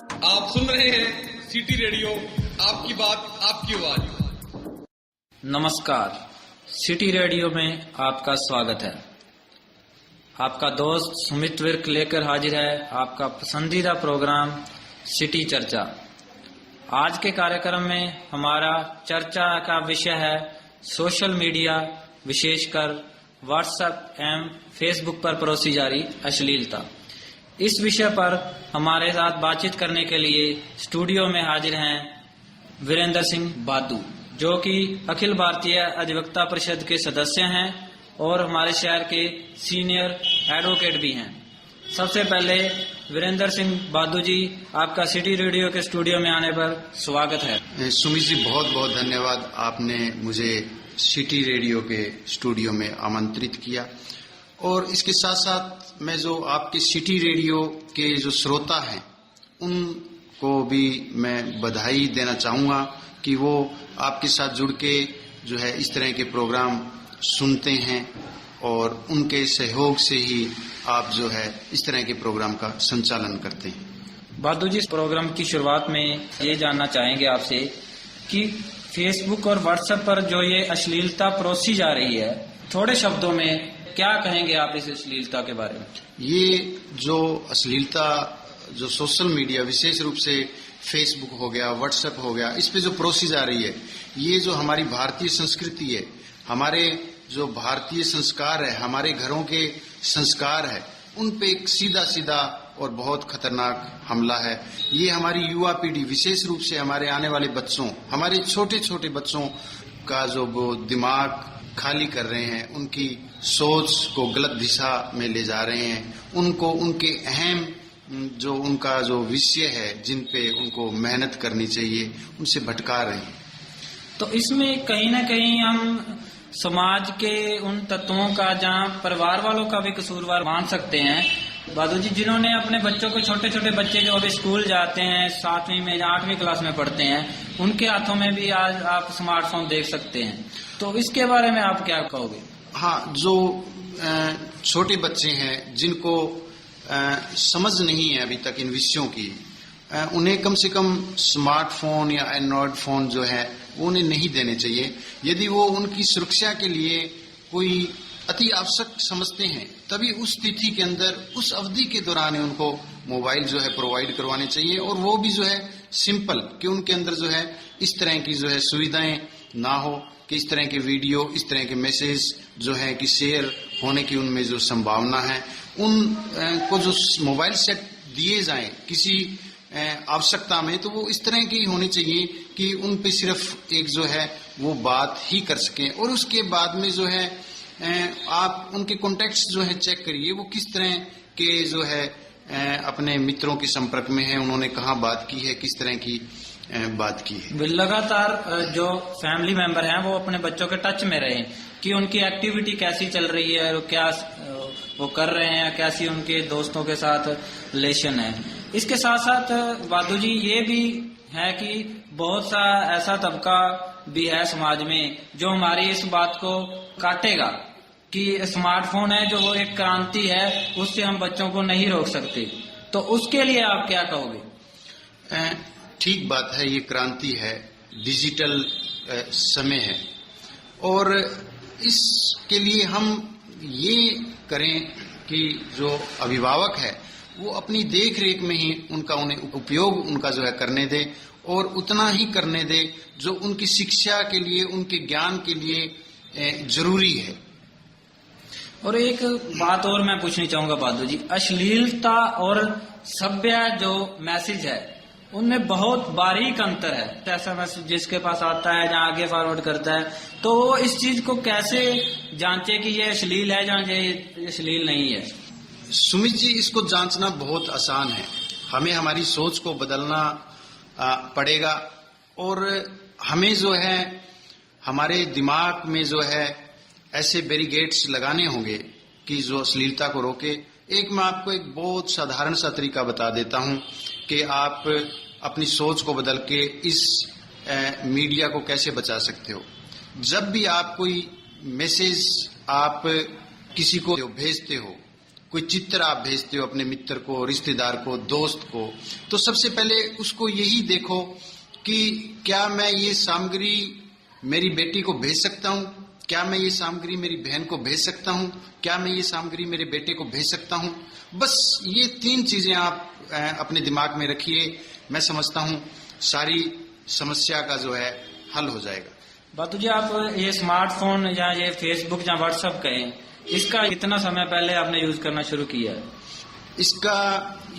आप सुन रहे हैं सिटी रेडियो, आपकी बात आपकी आवाज। नमस्कार, सिटी रेडियो में आपका स्वागत है। आपका दोस्त सुमित विर्क लेकर हाजिर है आपका पसंदीदा प्रोग्राम सिटी चर्चा। आज के कार्यक्रम में हमारा चर्चा का विषय है सोशल मीडिया, विशेषकर व्हाट्सएप एवं फेसबुक पर परोसी जा रही अश्लीलता। इस विषय पर हमारे साथ बातचीत करने के लिए स्टूडियो में हाजिर हैं वीरेंद्र सिंह बादू, जो कि अखिल भारतीय अधिवक्ता परिषद के सदस्य हैं और हमारे शहर के सीनियर एडवोकेट भी हैं। सबसे पहले वीरेंद्र सिंह बादू जी, आपका सिटी रेडियो के स्टूडियो में आने पर स्वागत है। सुमित जी, बहुत बहुत धन्यवाद, आपने मुझे सिटी रेडियो के स्टूडियो में आमंत्रित किया। और इसके साथ साथ मैं जो आपके सिटी रेडियो के जो श्रोता हैं उनको भी मैं बधाई देना चाहूँगा कि वो आपके साथ जुड़ के जो है इस तरह के प्रोग्राम सुनते हैं और उनके सहयोग से ही आप जो है इस तरह के प्रोग्राम का संचालन करते हैं। बादू जी, इस प्रोग्राम की शुरुआत में ये जानना चाहेंगे आपसे कि फेसबुक और व्हाट्सएप पर जो ये अश्लीलता परोसी जा रही है, थोड़े शब्दों में क्या कहेंगे आप इस अश्लीलता के बारे में? ये जो अश्लीलता जो सोशल मीडिया, विशेष रूप से फेसबुक हो गया, व्हाट्सएप हो गया, इस पे जो परोसी जा रही है, ये जो हमारी भारतीय संस्कृति है, हमारे जो भारतीय संस्कार है, हमारे घरों के संस्कार है, उन पे एक सीधा सीधा और बहुत खतरनाक हमला है। ये हमारी युवा पीढ़ी, विशेष रूप से हमारे आने वाले बच्चों, हमारे छोटे छोटे बच्चों का जो वो दिमाग खाली कर रहे हैं, उनकी सोच को गलत दिशा में ले जा रहे हैं, उनको उनके अहम जो उनका जो विषय है, जिन पे उनको मेहनत करनी चाहिए, उनसे भटका रहे हैं। तो इसमें कहीं ना कहीं हम समाज के उन तत्वों का, जहां परिवार वालों का भी कसूरवार मान सकते हैं बादू जी, जिन्होंने अपने बच्चों को, छोटे छोटे बच्चे जो अभी स्कूल जाते हैं, 7वीं में या 8वीं क्लास में पढ़ते हैं, उनके हाथों में भी आज आप स्मार्टफोन देख सकते हैं। तो इसके बारे में आप क्या कहोगे? हाँ, जो छोटे बच्चे हैं जिनको समझ नहीं है अभी तक इन विषयों की, उन्हें कम से कम स्मार्टफोन या एंड्रॉयड फोन जो है वो उन्हें नहीं देने चाहिए। यदि वो उनकी सुरक्षा के लिए कोई अति आवश्यक समझते हैं, तभी उस तिथि के अंदर, उस अवधि के दौरान उनको मोबाइल जो है प्रोवाइड करवाने चाहिए, और वो भी जो है सिंपल, कि उनके अंदर जो है इस तरह की जो है सुविधाएं ना हो कि इस तरह के वीडियो, इस तरह के मैसेज जो है कि शेयर होने की उनमें जो संभावना है, उन को जो मोबाइल सेट दिए जाएं किसी आवश्यकता में, तो वो इस तरह के ही होने चाहिए कि उन पे सिर्फ एक जो है वो बात ही कर सकें, और उसके बाद में जो है आप उनके कॉन्टेक्ट्स जो है चेक करिए, वो किस तरह के जो है अपने मित्रों के संपर्क में है, उन्होंने कहाँ बात की है, किस तरह की बात की है। लगातार जो फैमिली मेंबर हैं वो अपने बच्चों के टच में रहे कि उनकी एक्टिविटी कैसी चल रही है, क्या वो कर रहे हैं, कैसी उनके दोस्तों के साथ रिलेशन है। इसके साथ साथ बादू जी, ये भी है कि बहुत सा ऐसा तबका भी है समाज में जो हमारी इस बात को काटेगा कि स्मार्टफोन है जो वो एक क्रांति है, उससे हम बच्चों को नहीं रोक सकते। तो उसके लिए आप क्या कहोगे? ठीक बात है, ये क्रांति है, डिजिटल समय है, और इसके लिए हम ये करें कि जो अभिभावक है वो अपनी देख रेख में ही उन्हें उपयोग उनका जो है करने दे, और उतना ही करने दे जो उनकी शिक्षा के लिए, उनके ज्ञान के लिए जरूरी है। और एक बात और मैं पूछनी चाहूंगा बादू जी, अश्लीलता और सभ्य जो मैसेज है उनमें बहुत बारीक अंतर है। ऐसा मैसेज जिसके पास आता है, जहाँ आगे फॉरवर्ड करता है, तो वो इस चीज को कैसे जांचे कि ये अश्लील है या ये अश्लील नहीं है? सुमित जी, इसको जांचना बहुत आसान है। हमें हमारी सोच को बदलना पड़ेगा, और हमें जो है हमारे दिमाग में जो है ऐसे बैरिकेड्स लगाने होंगे कि जो अश्लीलता को रोके। एक मैं आपको एक बहुत साधारण सा तरीका बता देता हूं कि आप अपनी सोच को बदल के इस मीडिया को कैसे बचा सकते हो। जब भी आप कोई मैसेज आप किसी को भेजते हो, कोई चित्र आप भेजते हो अपने मित्र को, रिश्तेदार को, दोस्त को, तो सबसे पहले उसको यही देखो कि क्या मैं ये सामग्री मेरी बेटी को भेज सकता हूं, क्या मैं ये सामग्री मेरी बहन को भेज सकता हूं, क्या मैं ये सामग्री मेरे बेटे को भेज सकता हूं। बस ये 3 चीजें आप अपने दिमाग में रखिए, मैं समझता हूं सारी समस्या का जो है हल हो जाएगा। बातू जी, आप ये स्मार्टफोन या ये फेसबुक या व्हाट्सएप कहें, इसका कितना समय पहले आपने यूज करना शुरू किया है? इसका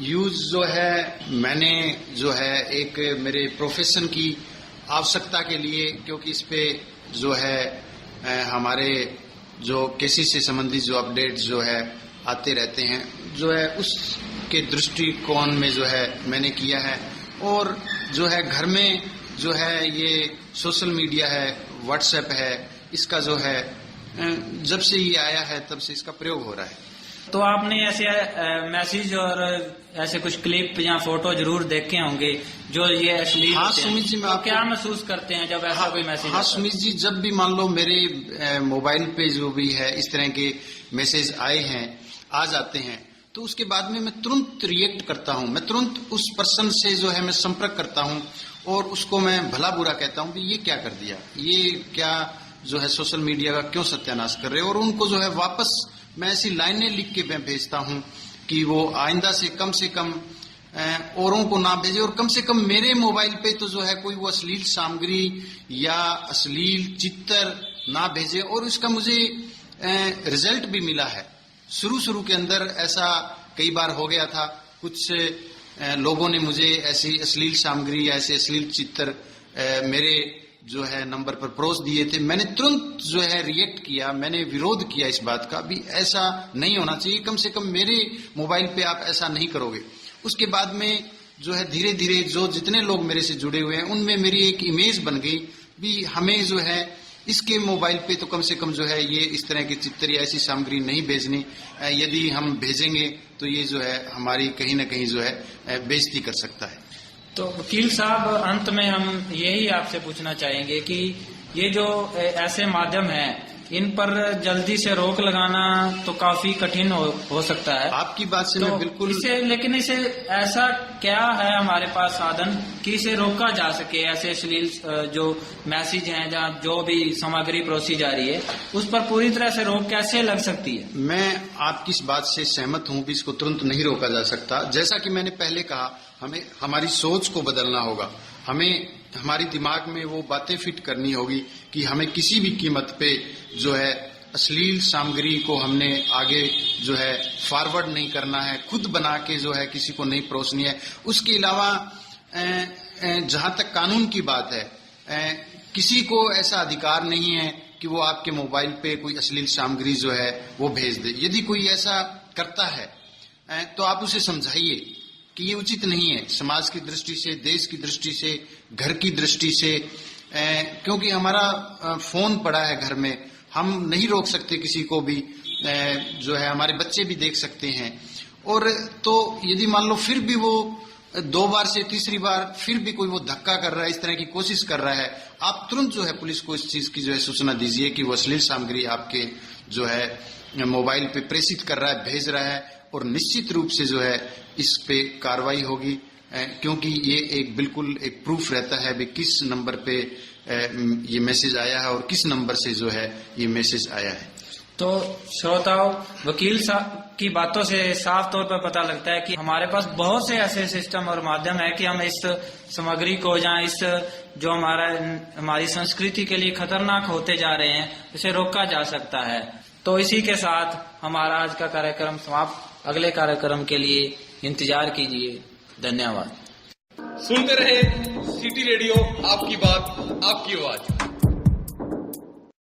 यूज जो है मैंने जो है एक मेरे प्रोफेशन की आवश्यकता के लिए, क्योंकि इस पे जो है हमारे जो केसेस से संबंधित जो अपडेट जो है आते रहते हैं, जो है उसके दृष्टिकोण में जो है मैंने किया है। और जो है घर में जो है ये सोशल मीडिया है, व्हाट्सएप है, इसका जो है जब से ये आया है तब से इसका प्रयोग हो रहा है। तो आपने ऐसे मैसेज और ऐसे कुछ क्लिप या फोटो जरूर देखे होंगे जो ये अश्लील हाँ सुमित जी, मैं तो क्या महसूस करते हैं जब ऐसा कोई मैसेज? हाँ सुमित जी, जब भी मान लो मेरे मोबाइल पे जो भी है इस तरह के मैसेज आए हैं, आ जाते हैं, तो उसके बाद में मैं तुरंत रिएक्ट करता हूं। मैं तुरंत उस पर्सन से जो है मैं संपर्क करता हूं और उसको मैं भला बुरा कहता हूं कि ये क्या कर दिया, ये क्या जो है सोशल मीडिया का क्यों सत्यानाश कर रहे हो। और उनको जो है वापस मैं ऐसी लाइनें लिख के मैं भेजता हूं कि वो आइंदा से कम औरों को ना भेजे, और कम से कम मेरे मोबाइल पे तो जो है कोई वो अश्लील सामग्री या अश्लील चित्र ना भेजे। और इसका मुझे रिजल्ट भी मिला है। शुरू के अंदर ऐसा कई बार हो गया था, कुछ लोगों ने मुझे ऐसी अश्लील सामग्री या ऐसे अश्लील चित्र मेरे जो है नंबर पर परोस दिए थे। मैंने तुरंत जो है रिएक्ट किया, मैंने विरोध किया इस बात का भी ऐसा नहीं होना चाहिए, कम से कम मेरे मोबाइल पे आप ऐसा नहीं करोगे। उसके बाद में जो है धीरे धीरे जो जितने लोग मेरे से जुड़े हुए हैं उनमें मेरी एक इमेज बन गई भी हमें जो है इसके मोबाइल पे तो कम से कम जो है ये इस तरह के चित्र या ऐसी सामग्री नहीं भेजनी, यदि हम भेजेंगे तो ये जो है हमारी कहीं ना कहीं जो है बेइज्जती कर सकता है। तो वकील साहब, अंत में हम यही आपसे पूछना चाहेंगे कि ये जो ऐसे माध्यम हैं, इन पर जल्दी से रोक लगाना तो काफी कठिन हो सकता है। आपकी बात से तो मैं बिल्कुल लेकिन इसे ऐसा क्या है हमारे पास साधन कि इसे रोका जा सके? ऐसे अश्लील जो मैसेज हैं, जहाँ जो भी सामग्री परोसी जा रही है, उस पर पूरी तरह से रोक कैसे लग सकती है? मैं आपकी इस बात से सहमत हूं कि इसको तुरंत नहीं रोका जा सकता। जैसा कि मैंने पहले कहा, हमें हमारी सोच को बदलना होगा, हमें हमारी दिमाग में वो बातें फिट करनी होगी कि हमें किसी भी कीमत पे जो है अश्लील सामग्री को हमने आगे जो है फॉरवर्ड नहीं करना है, खुद बना के जो है किसी को नहीं परोसनी है। उसके अलावा जहां तक कानून की बात है, किसी को ऐसा अधिकार नहीं है कि वो आपके मोबाइल पे कोई अश्लील सामग्री जो है वो भेज दे। यदि कोई ऐसा करता है तो आप उसे समझाइए कि ये उचित नहीं है, समाज की दृष्टि से, देश की दृष्टि से, घर की दृष्टि से, क्योंकि हमारा फोन पड़ा है घर में, हम नहीं रोक सकते किसी को भी, जो है हमारे बच्चे भी देख सकते हैं। और तो यदि मान लो फिर भी वो 2 बार से तीसरी बार फिर भी कोई वो धक्का कर रहा है, इस तरह की कोशिश कर रहा है, आप तुरंत जो है पुलिस को इस चीज की जो है सूचना दीजिए कि वो अश्लील सामग्री आपके जो है मोबाइल पे प्रेषित कर रहा है, भेज रहा है, और निश्चित रूप से जो है इस पे कार्रवाई होगी, क्योंकि ये एक बिल्कुल एक प्रूफ रहता है भी किस नंबर पे ये मैसेज आया है और किस नंबर से जो है ये मैसेज आया है। तो श्रोताओं, वकील साहब की बातों से साफ तौर पर पता लगता है कि हमारे पास बहुत से ऐसे सिस्टम और माध्यम है कि हम इस सामग्री को या इस जो हमारी संस्कृति के लिए खतरनाक होते जा रहे हैं, इसे रोका जा सकता है। तो इसी के साथ हमारा आज का कार्यक्रम समाप्त। अगले कार्यक्रम के लिए इंतजार कीजिए। धन्यवाद। सुनते रहे सिटी रेडियो, आपकी बात आपकी आवाज।